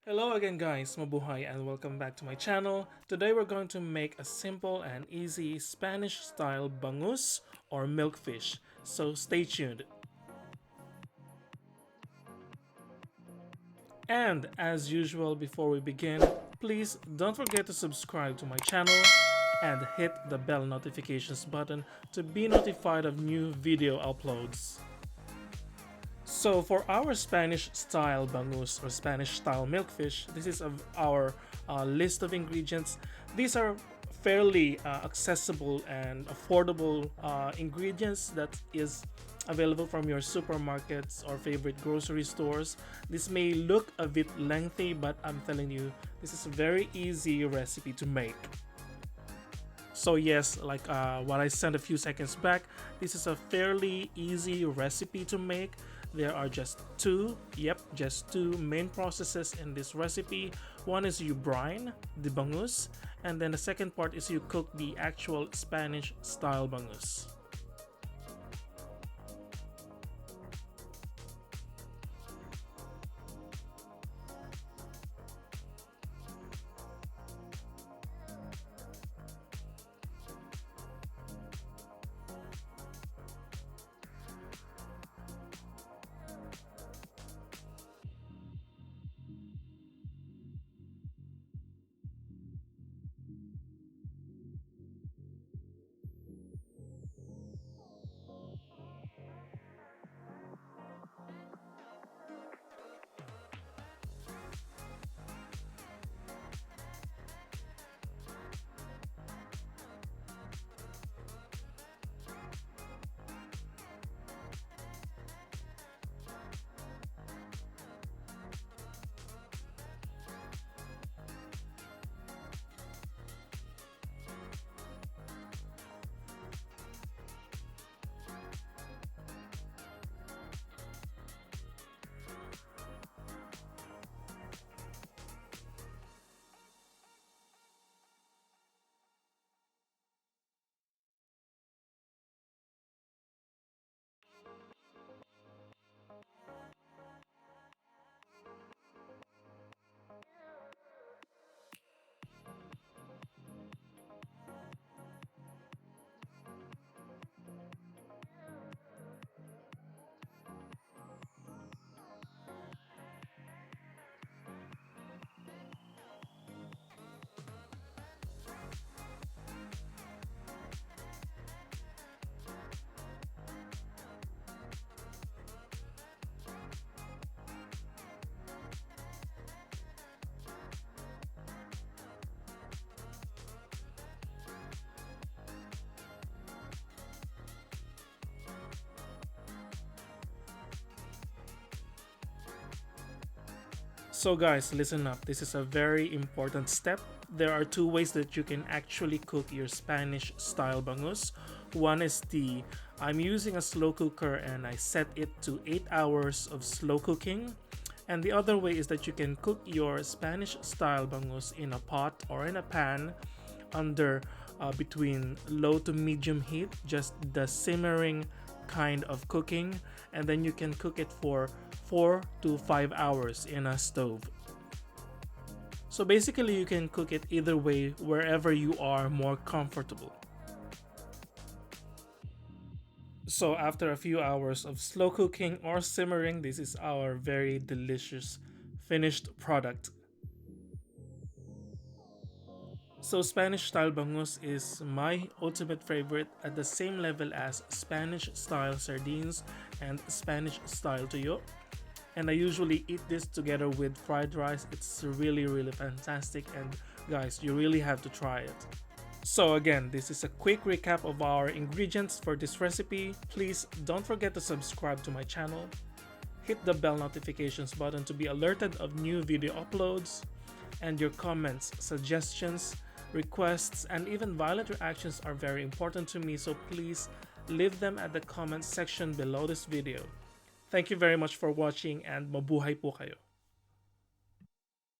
Hello again guys, mabuhay and welcome back to my channel. Today we're going to make a simple and easy Spanish style bangus or milkfish, so stay tuned. And as usual, before we begin, please don't forget to subscribe to my channel and hit the bell notifications button to be notified of new video uploads. So for our Spanish style bangus or Spanish style milkfish, this is our list of ingredients. These are fairly accessible and affordable ingredients that is available from your supermarkets or favorite grocery stores. This may look a bit lengthy, but I'm telling you, this is a very easy recipe to make. So yes, like what I said a few seconds back, this is a fairly easy recipe to make. There are just two main processes in this recipe. One is you brine the bangus, and then the second part is you cook the actual Spanish style bangus. So guys, listen up. This is a very important step. There are two ways that you can actually cook your Spanish style bangus. One is I'm using a slow cooker and I set it to 8 hours of slow cooking. And the other way is that you can cook your Spanish style bangus in a pot or in a pan under between low to medium heat, just the simmering kind of cooking, and then you can cook it for 4 to 5 hours in a stove. So basically you can cook it either way, wherever you are more comfortable. So after a few hours of slow cooking or simmering, this is our very delicious finished product. So Spanish style bangus is my ultimate favorite, at the same level as Spanish style sardines and Spanish style tuyo. And I usually eat this together with fried rice. It's really fantastic, and guys, you really have to try it. So again, this is a quick recap of our ingredients for this recipe. Please don't forget to subscribe to my channel. Hit the bell notifications button to be alerted of new video uploads. And your comments, suggestions, requests, and even violent reactions are very important to me, so please leave them at the comments section below this video. Thank you very much for watching, and mabuhay po kayo.